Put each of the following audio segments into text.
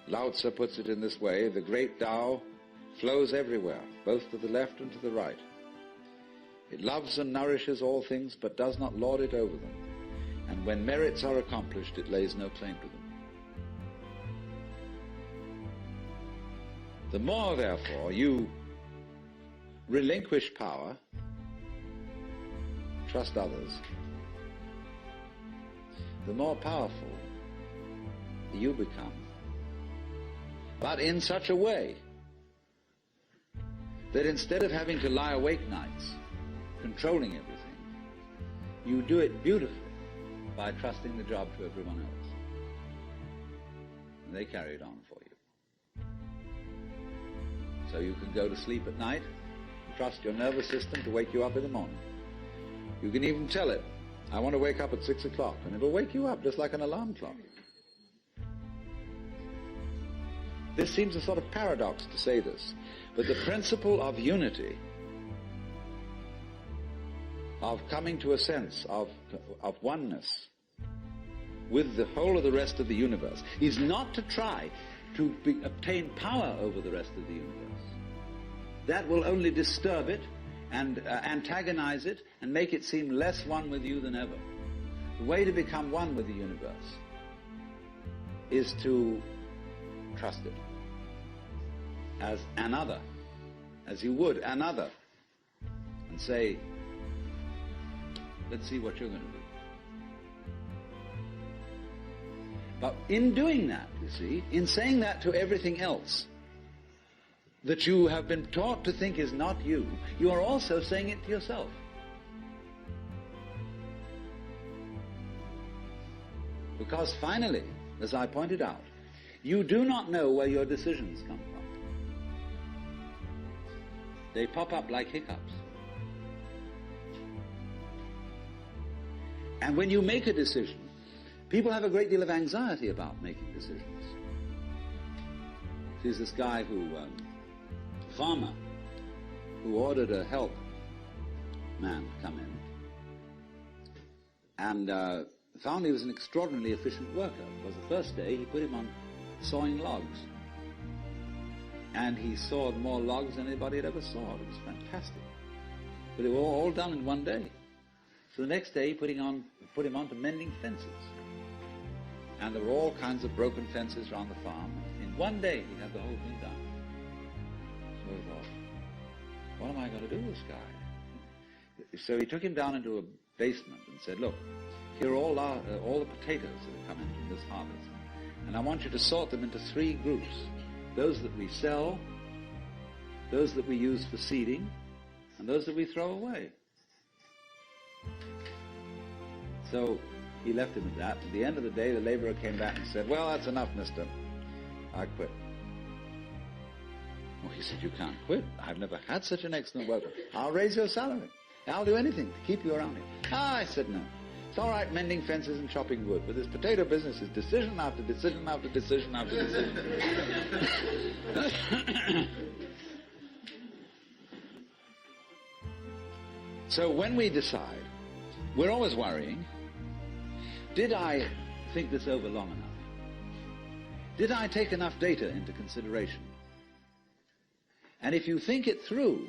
Lao Tzu puts it in this way: the great Tao flows everywhere, both to the left and to the right. It loves and nourishes all things, but does not lord it over them. And when merits are accomplished, it lays no claim to them. The more, therefore, you relinquish power, trust others, the more powerful you become. But in such a way that instead of having to lie awake nights, controlling everything, you do it beautifully by trusting the job to everyone else. And they carry it on for you. So you can go to sleep at night and trust your nervous system to wake you up in the morning. You can even tell it, I want to wake up at 6 o'clock, and it'll wake you up just like an alarm clock. This seems a sort of paradox to say this, but the principle of unity, of coming to a sense of oneness with the whole of the rest of the universe, is not to try to obtain power over the rest of the universe. That will only disturb it and antagonize it and make it seem less one with you than ever. The way to become one with the universe is to trust it as another, as you would another, and say, let's see what you're going to do. But in doing that, you see, in saying that to everything else that you have been taught to think is not you, you are also saying it to yourself. Because finally, as I pointed out, you do not know where your decisions come from. They pop up like hiccups. And when you make a decision, people have a great deal of anxiety about making decisions. There's this guy farmer, who ordered a help man to come in, and found he was an extraordinarily efficient worker, because the first day he put him on sawing logs. And he sawed more logs than anybody had ever sawed. It was fantastic. But they were all done in one day. So the next day he put him on to mending fences. And there were all kinds of broken fences around the farm. In one day he had the whole thing done. So he thought, what am I going to do with this guy? So he took him down into a basement and said, look, here are all the potatoes that have come in from this harvest. And I want you to sort them into 3 groups. Those that we sell, those that we use for seeding, and those that we throw away. So he left him at that. At the end of the day, the laborer came back and said, well, that's enough, mister. I quit. Well, he said, you can't quit. I've never had such an excellent worker. I'll raise your salary. I'll do anything to keep you around here. I said, no. It's all right mending fences and chopping wood, but this potato business is decision after decision after decision after decision. So when we decide, we're always worrying, did I think this over long enough? Did I take enough data into consideration? And if you think it through,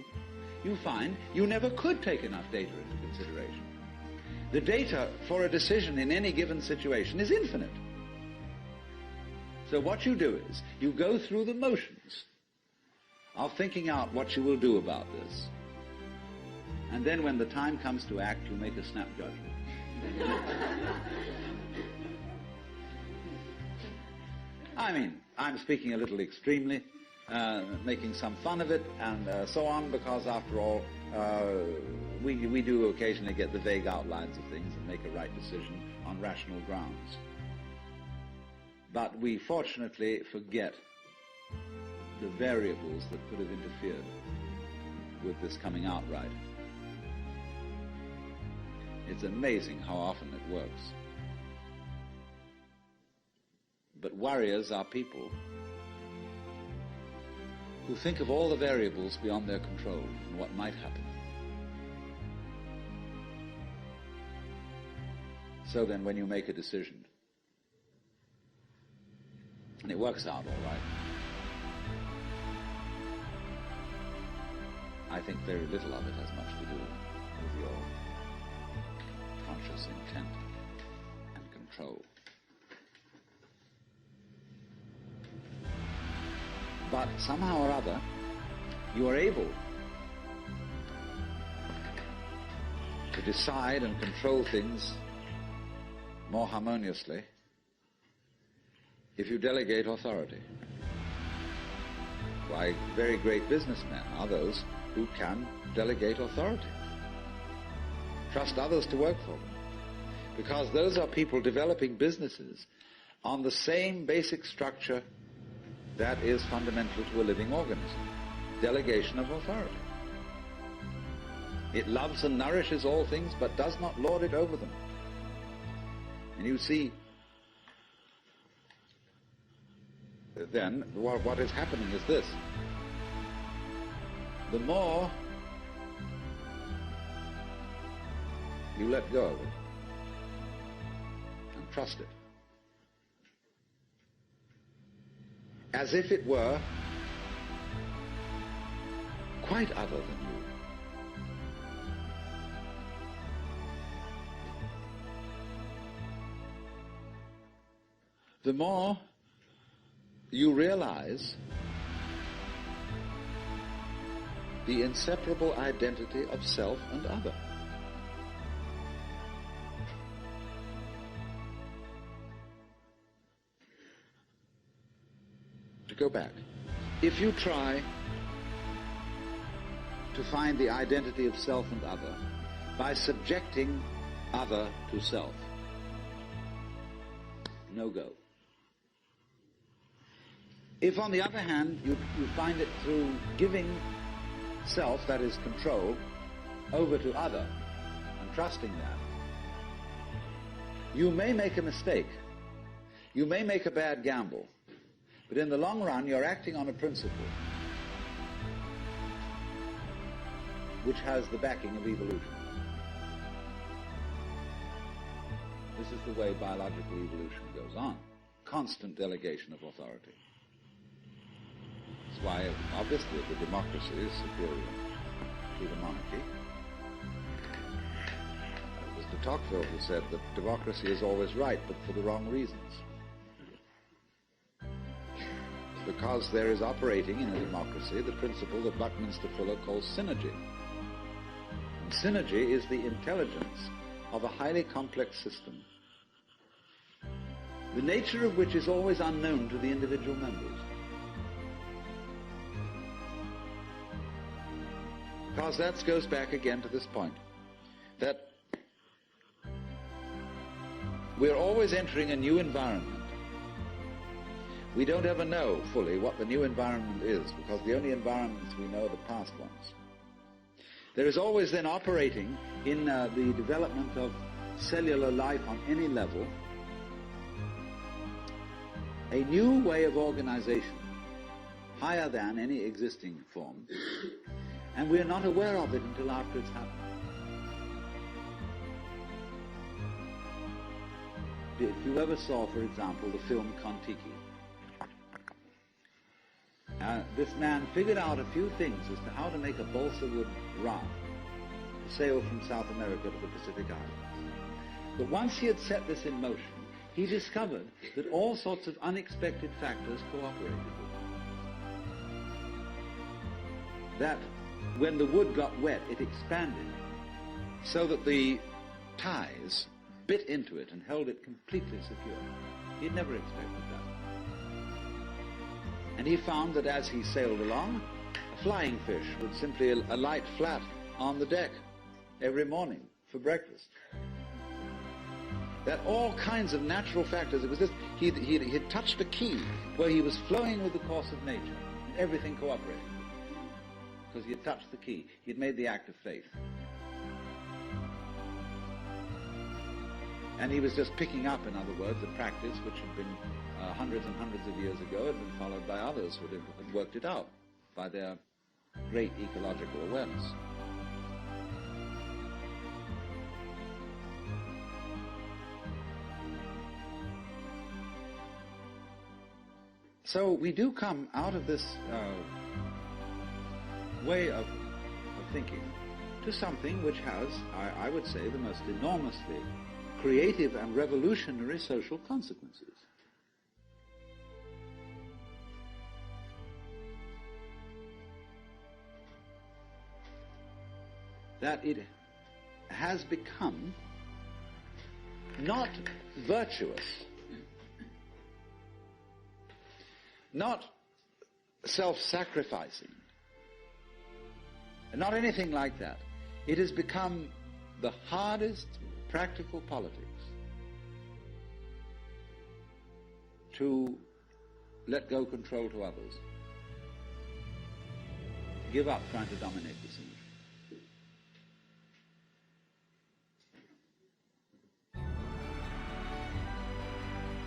you find you never could take enough data into consideration. The data for a decision in any given situation is infinite. So what you do is, you go through the motions of thinking out what you will do about this. And then when the time comes to act, you make a snap judgment. I mean, I'm speaking a little extremely, making some fun of it and so on, because after all, we do occasionally get the vague outlines of things and make a right decision on rational grounds. But we fortunately forget the variables that could have interfered with this coming out right. It's amazing how often it works. But warriors are people who think of all the variables beyond their control and what might happen. So then when you make a decision, And it works out all right. I think very little of it has much to do with your conscious intent and control. But somehow or other, you are able to decide and control things more harmoniously if you delegate authority. Why, very great businessmen are those who can delegate authority. Trust others to work for them. Because those are people developing businesses on the same basic structure that is fundamental to a living organism. Delegation of authority. It loves and nourishes all things, but does not lord it over them. And you see, then, what is happening is this. The more you let go of it and trust it, as if it were quite other than you, the more you realize the inseparable identity of self and other. To go back, if you try to find the identity of self and other by subjecting other to self, no go. If, on the other hand, you find it through giving self, that is control, over to other, and trusting that, you may make a mistake. You may make a bad gamble. But in the long run, you're acting on a principle which has the backing of evolution. This is the way biological evolution goes on. Constant delegation of authority. That's why, obviously, the democracy is superior to the monarchy. It was de Tocqueville who said that democracy is always right, but for the wrong reasons. Because there is operating in a democracy the principle that Buckminster Fuller calls synergy. And synergy is the intelligence of a highly complex system, the nature of which is always unknown to the individual members. Because that goes back again to this point, that we're always entering a new environment. We don't ever know fully what the new environment is, because the only environments we know are the past ones. There is always then operating in the development of cellular life on any level a new way of organization, higher than any existing form, and we are not aware of it until after it's happened. If you ever saw, for example, the film Kon-Tiki, this man figured out a few things as to how to make a balsa wood raft to sail from South America to the Pacific Islands. But once he had set this in motion, he discovered that all sorts of unexpected factors cooperated with him. That when the wood got wet, it expanded so that the ties bit into it and held it completely secure. He'd never expected that. And he found that as he sailed along, a flying fish would simply alight flat on the deck every morning for breakfast. That all kinds of natural factors, it was this, he'd touched a key where he was flowing with the course of nature, and everything cooperated. Because he had touched the key. He had made the act of faith. And he was just picking up, in other words, a practice which had been hundreds and hundreds of years ago had been followed by others who had worked it out by their great ecological awareness. So we do come out of this way of thinking to something which has, I would say, the most enormously creative and revolutionary social consequences. That it has become not virtuous, not self-sacrificing, not anything like that. It has become the hardest practical politics to let go control to others, to give up trying to dominate the scene.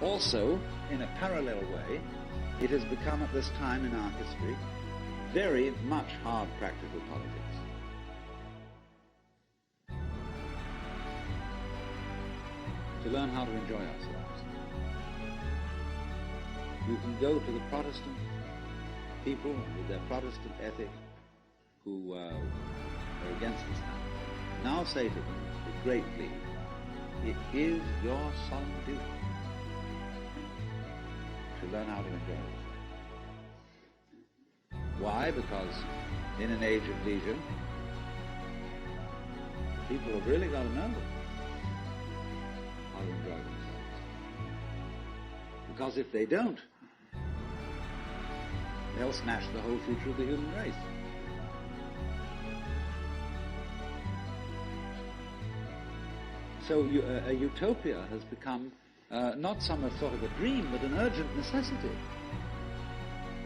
Also, in a parallel way, it has become at this time in our history very much hard practical politics. To learn how to enjoy ourselves. You can go to the Protestant people with their Protestant ethic who are against this now say to them with great glee, it is your solemn duty to learn how to enjoy yourself. Why? Because in an age of leisure, people have really got to know how to enjoy themselves. Because if they don't, they'll smash the whole future of the human race. So a utopia has become not some sort of a dream, but an urgent necessity.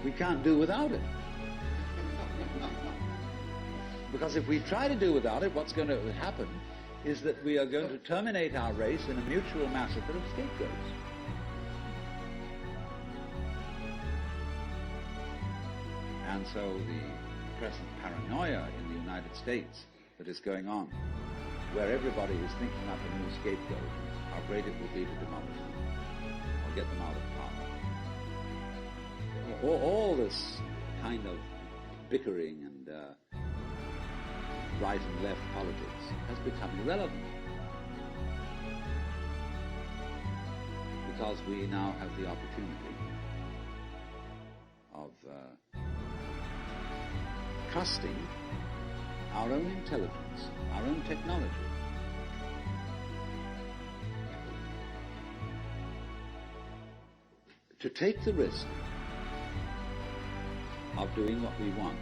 We can't do without it. Because if we try to do without it, what's going to happen is that we are going to terminate our race in a mutual massacre of scapegoats. And so the present paranoia in the United States that is going on, where everybody is thinking up a new scapegoat, how great it will be to demolish them or get them out of power. All this kind of bickering and right and left politics has become irrelevant because we now have the opportunity of trusting our own intelligence, our own technology, to take the risk of doing what we want,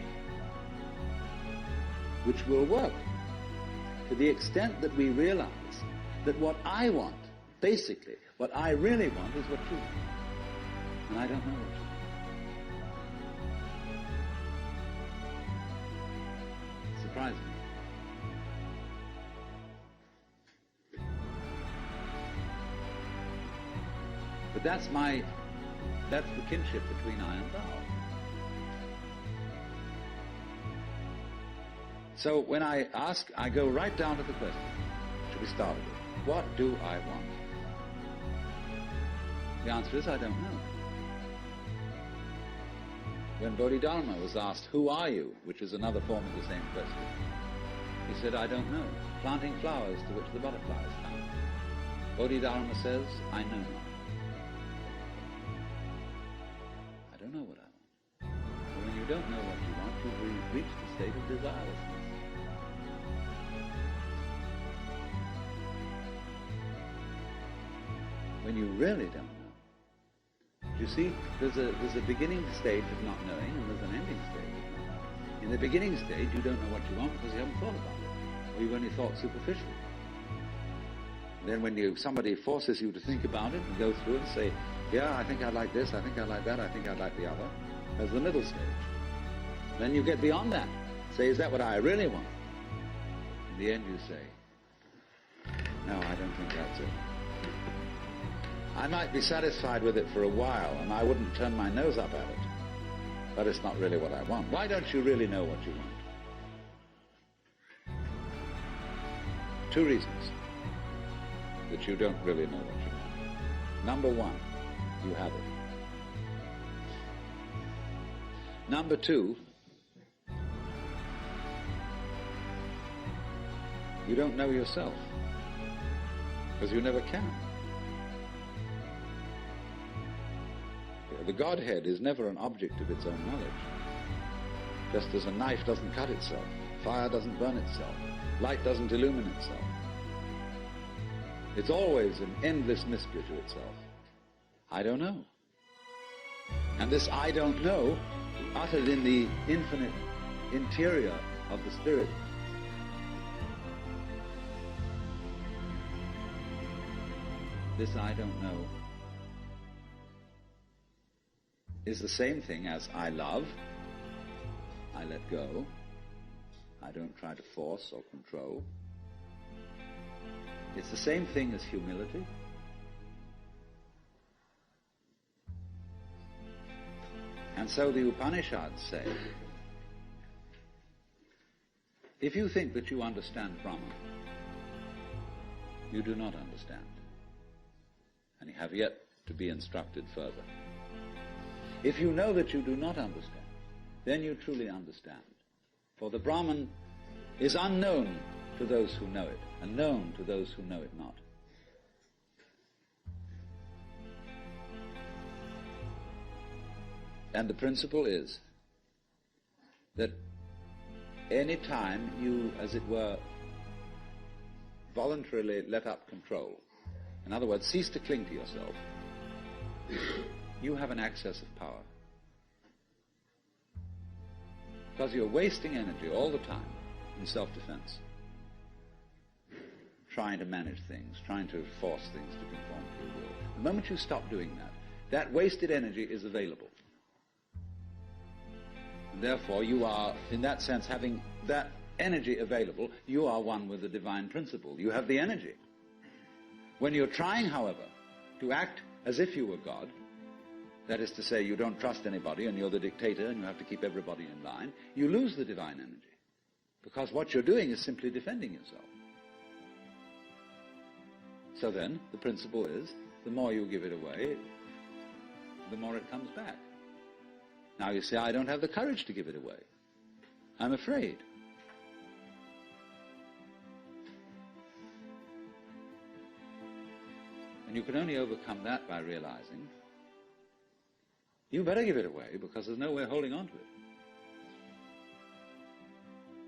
which will work to the extent that we realize that what I want, basically, what I really want is what you want. And I don't know what you want. It surprised me. But that's the kinship between I and thou. So when I ask, I go right down to the question, to be started with. What do I want? The answer is, I don't know. When Bodhidharma was asked, who are you? Which is another form of the same question. He said, I don't know. Planting flowers to which the butterflies come. Bodhidharma says, I know not. I don't know what I want. And when you don't know what you want, you've reached the state of desirelessness. When you really don't know. You see, there's a beginning stage of not knowing, and there's an ending stage of not knowing. In the beginning stage, you don't know what you want because you haven't thought about it, or you've only thought superficially. Then when somebody forces you to think about it and go through and say, yeah, I think I'd like this, I think I'd like that, I think I'd like the other, there's the middle stage. Then you get beyond that. Say, is that what I really want? In the end you say, no, I don't think that's it. I might be satisfied with it for a while, and I wouldn't turn my nose up at it. But it's not really what I want. Why don't you really know what you want? Two reasons that you don't really know what you want. Number one, you have it. Number two, you don't know yourself, because you never can. The Godhead is never an object of its own knowledge. Just as a knife doesn't cut itself, fire doesn't burn itself, light doesn't illumine itself. It's always an endless mystery to itself. I don't know. And this I don't know, uttered in the infinite interior of the spirit, this I don't know is the same thing as I love, I let go, I don't try to force or control. It's the same thing as humility. And so the Upanishads say, if you think that you understand Brahman, you do not understand, and you have yet to be instructed further. If you know that you do not understand, then you truly understand. For the Brahman is unknown to those who know it, and known to those who know it not. And the principle is that any time you, as it were, voluntarily let up control, in other words, cease to cling to yourself, you have an access of power. Because you're wasting energy all the time in self-defense, trying to manage things, trying to force things to conform to your will. The moment you stop doing that, that wasted energy is available. And therefore, you are, in that sense, having that energy available, you are one with the divine principle. You have the energy. When you're trying, however, to act as if you were God, that is to say, you don't trust anybody and you're the dictator and you have to keep everybody in line, you lose the divine energy. Because what you're doing is simply defending yourself. So then, the principle is, the more you give it away, the more it comes back. Now you say, I don't have the courage to give it away. I'm afraid. And you can only overcome that by realizing you better give it away because there's no way of holding on to it.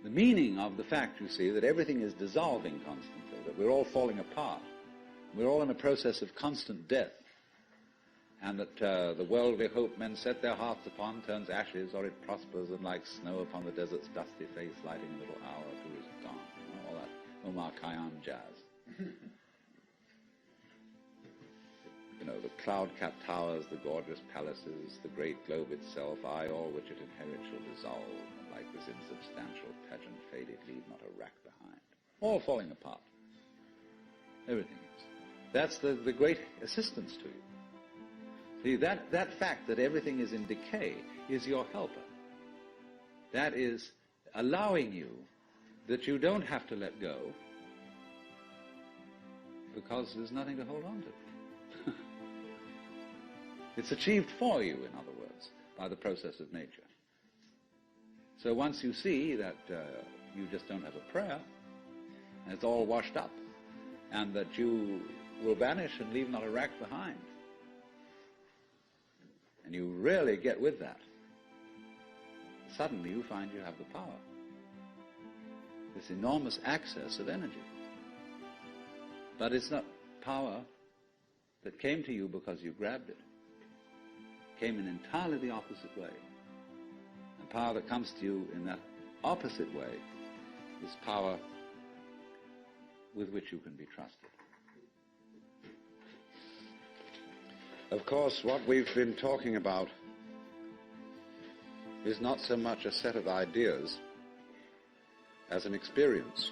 The meaning of the fact, you see, that everything is dissolving constantly, that we're all falling apart, we're all in a process of constant death, and that the world we hope men set their hearts upon turns ashes, or it prospers, and like snow upon the desert's dusty face, lighting a little hour or two is gone. All that Omar Khayyam jazz. You know, the cloud-capped towers, the gorgeous palaces, the great globe itself, I, all which it inherit shall dissolve, and like this insubstantial pageant faded, leave not a rack behind. All falling apart. Everything is. That's the great assistance to you. See, that fact that everything is in decay is your helper. That is allowing you that you don't have to let go because there's nothing to hold on to. It's achieved for you, in other words, by the process of nature. So once you see that you just don't have a prayer, and it's all washed up, and that you will vanish and leave not a rack behind, and you really get with that, suddenly you find you have the power. This enormous access of energy. But it's not power that came to you because you grabbed it. It came in entirely the opposite way. And power that comes to you in that opposite way is power with which you can be trusted. Of course, what we've been talking about is not so much a set of ideas as an experience,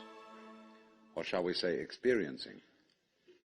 or shall we say experiencing.